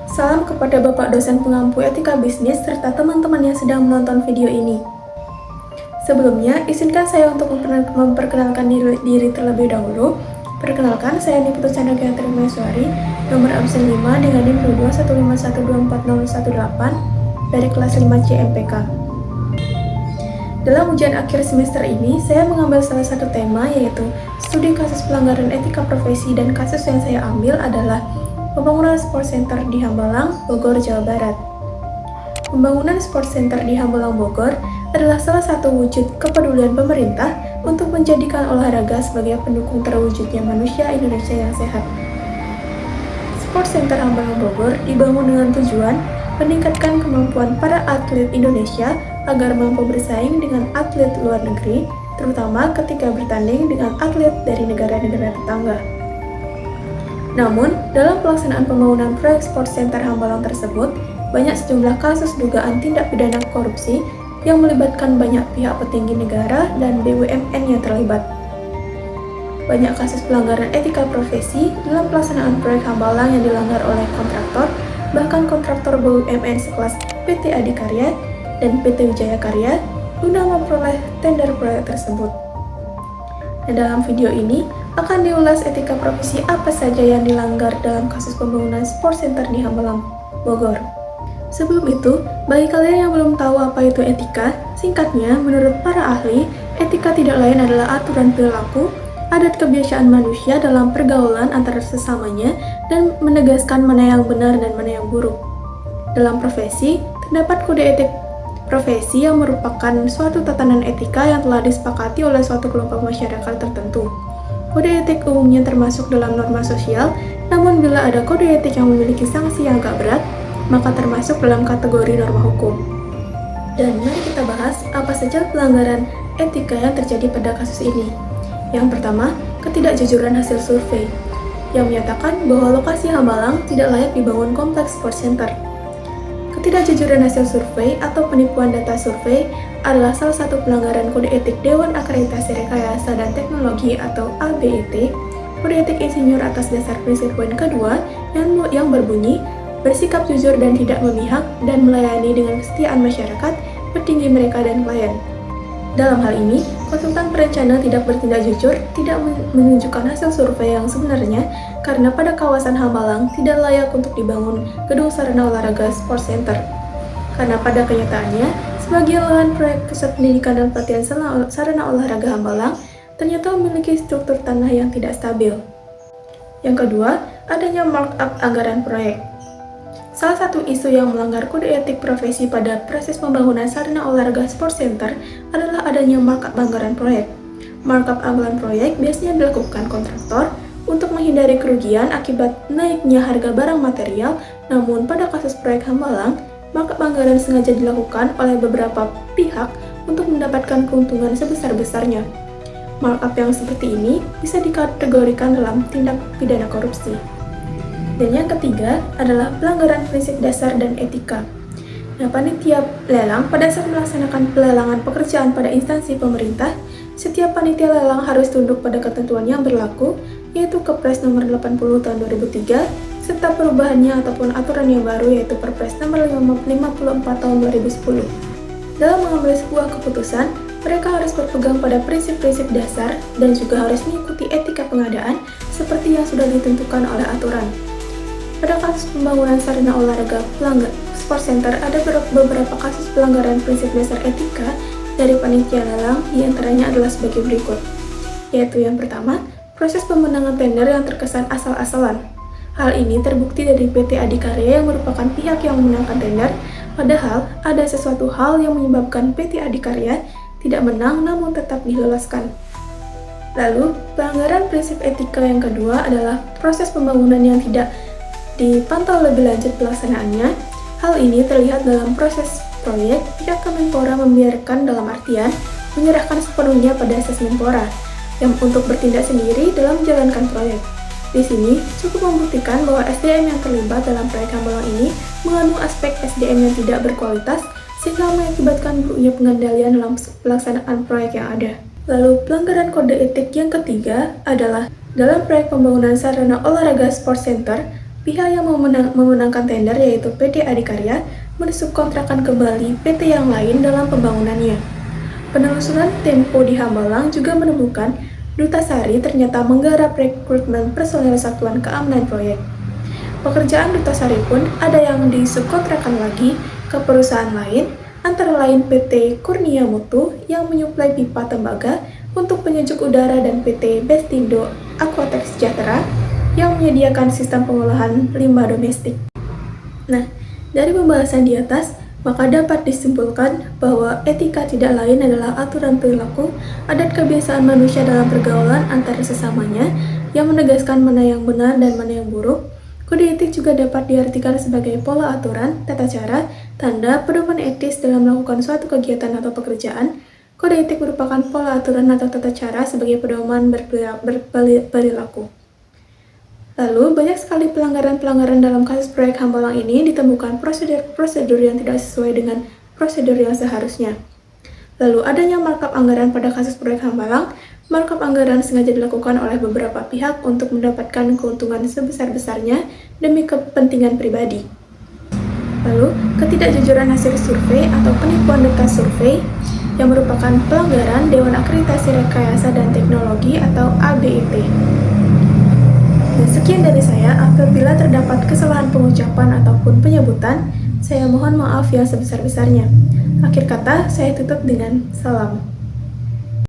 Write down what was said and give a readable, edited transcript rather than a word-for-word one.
Salam kepada Bapak dosen pengampu etika bisnis serta teman-teman yang sedang menonton video ini. Sebelumnya, izinkan saya untuk memperkenalkan diri terlebih dahulu. Perkenalkan, saya Niputu Chandra Gayatri Maheswari, nomor absen 5 dengan NIM 215124048 dari kelas 5 CMPK. Dalam ujian akhir semester ini, saya mengambil salah satu tema yaitu studi kasus pelanggaran etika profesi, dan kasus yang saya ambil adalah pembangunan sport center di Hambalang, Bogor, Jawa Barat. Pembangunan sport center di Hambalang, Bogor adalah salah satu wujud kepedulian pemerintah untuk menjadikan olahraga sebagai pendukung terwujudnya manusia Indonesia yang sehat. Sport center Hambalang, Bogor dibangun dengan tujuan meningkatkan kemampuan para atlet Indonesia agar mampu bersaing dengan atlet luar negeri, terutama ketika bertanding dengan atlet dari negara-negara tetangga. Namun, dalam pelaksanaan pembangunan proyek sport center Hambalang tersebut, banyak sejumlah kasus dugaan tindak pidana korupsi yang melibatkan banyak pihak petinggi negara dan BUMN yang terlibat. Banyak kasus pelanggaran etika profesi dalam pelaksanaan proyek Hambalang yang dilanggar oleh kontraktor, bahkan kontraktor BUMN sekelas PT Adikarya dan PT Wijaya Karya guna memperoleh tender proyek tersebut. Dan dalam video ini akan diulas etika profesi apa saja yang dilanggar dalam kasus pembangunan sport center di Hambalang, Bogor. Sebelum itu, bagi kalian yang belum tahu apa itu etika, singkatnya, menurut para ahli, etika tidak lain adalah aturan perilaku, adat kebiasaan manusia dalam pergaulan antara sesamanya, dan menegaskan mana yang benar dan mana yang buruk. Dalam profesi, terdapat kode etik profesi yang merupakan suatu tatanan etika yang telah disepakati oleh suatu kelompok masyarakat tertentu. Kode etik umumnya termasuk dalam norma sosial, namun bila ada kode etik yang memiliki sanksi yang agak berat, maka termasuk dalam kategori norma hukum. Dan mari kita bahas apa saja pelanggaran etika yang terjadi pada kasus ini. Yang pertama, ketidakjujuran hasil survei, yang menyatakan bahwa lokasi Hambalang tidak layak dibangun kompleks sport center. Ketidakjujuran hasil survei atau penipuan data survei adalah salah satu pelanggaran kode etik Dewan Akreditasi Rekayasa dan Teknologi atau ABET, kode etik insinyur atas dasar prinsip poin kedua yang berbunyi bersikap jujur dan tidak memihak dan melayani dengan kesetiaan masyarakat, petinggi mereka dan klien. Dalam hal ini, konsultan perencana tidak bertindak jujur, tidak menunjukkan hasil survei yang sebenarnya karena pada kawasan Hambalang tidak layak untuk dibangun gedung sarana olahraga sport center. Karena pada kenyataannya, sebagian lahan proyek pusat pendidikan dan pelatihan sarana olahraga Hambalang ternyata memiliki struktur tanah yang tidak stabil. Yang kedua, adanya markup anggaran proyek. Salah satu isu yang melanggar kode etik profesi pada proses pembangunan sarana olahraga sport center adalah adanya markup anggaran proyek. Markup anggaran proyek biasanya dilakukan kontraktor untuk menghindari kerugian akibat naiknya harga barang material, namun pada kasus proyek Hambalang, markup anggaran sengaja dilakukan oleh beberapa pihak untuk mendapatkan keuntungan sebesar-besarnya. Markup yang seperti ini bisa dikategorikan dalam tindak pidana korupsi. Dan yang ketiga adalah pelanggaran prinsip dasar dan etika. Nah, panitia lelang pada saat melaksanakan pelelangan pekerjaan pada instansi pemerintah, setiap panitia lelang harus tunduk pada ketentuan yang berlaku, yaitu Kepres nomor 80 tahun 2003, serta perubahannya ataupun aturan yang baru yaitu Perpres nomor 54 tahun 2010. Dalam mengambil sebuah keputusan, mereka harus berpegang pada prinsip-prinsip dasar dan juga harus mengikuti etika pengadaan seperti yang sudah ditentukan oleh aturan. Pada kasus pembangunan sarana olahraga sport center ada beberapa kasus pelanggaran prinsip dasar etika dari panitia lelang, diantaranya adalah sebagai berikut. Yaitu yang pertama, proses pemenangan tender yang terkesan asal-asalan. Hal ini terbukti dari PT Adikarya yang merupakan pihak yang memenangkan tender, padahal ada sesuatu hal yang menyebabkan PT Adikarya tidak menang namun tetap diloloskan. Lalu, pelanggaran prinsip etika yang kedua adalah proses pembangunan yang tidak dipantau lebih lanjut pelaksanaannya. Hal ini terlihat dalam proses proyek, pihak Kemenpora membiarkan dalam artian menyerahkan sepenuhnya pada Sesmenpora yang untuk bertindak sendiri dalam menjalankan proyek. Di sini cukup membuktikan bahwa SDM yang terlibat dalam proyek Hambalang ini mengandung aspek SDM yang tidak berkualitas sehingga mengakibatkan buruknya pengendalian dalam pelaksanaan proyek yang ada. Lalu pelanggaran kode etik yang ketiga adalah dalam proyek pembangunan sarana olahraga sport center, Pihak yang memenangkan tender yaitu PT Adikarya mensubkontrakkan kembali PT yang lain dalam pembangunannya. Penelusuran Tempo di Hambalang juga menemukan Duta Sari ternyata menggarap rekrutmen personel Satuan Keamanan Proyek. Pekerjaan Duta Sari pun ada yang disubkontrakkan lagi ke perusahaan lain, antara lain PT Kurnia Mutu yang menyuplai pipa tembaga untuk penyejuk udara dan PT Bestindo Aquatek Sejahtera yang menyediakan sistem pengolahan limbah domestik. Nah, dari pembahasan di atas, maka dapat disimpulkan bahwa etika tidak lain adalah aturan perilaku, adat kebiasaan manusia dalam pergaulan antara sesamanya yang menegaskan mana yang benar dan mana yang buruk. Kode etik juga dapat diartikan sebagai pola aturan, tata cara, tanda, pedoman etis dalam melakukan suatu kegiatan atau pekerjaan. Kode etik merupakan pola aturan atau tata cara sebagai pedoman berperilaku. Lalu, banyak sekali pelanggaran-pelanggaran dalam kasus proyek Hambalang ini ditemukan prosedur-prosedur yang tidak sesuai dengan prosedur yang seharusnya. Lalu, adanya markup anggaran pada kasus proyek Hambalang. Markup anggaran sengaja dilakukan oleh beberapa pihak untuk mendapatkan keuntungan sebesar-besarnya demi kepentingan pribadi. Lalu, ketidakjujuran hasil survei atau penipuan data survei yang merupakan pelanggaran Dewan Akreditasi Rekayasa dan Teknologi atau ABIT. Dan sekian dari saya, apabila terdapat kesalahan pengucapan ataupun penyebutan, saya mohon maaf yang sebesar-besarnya. Akhir kata, saya tutup dengan salam.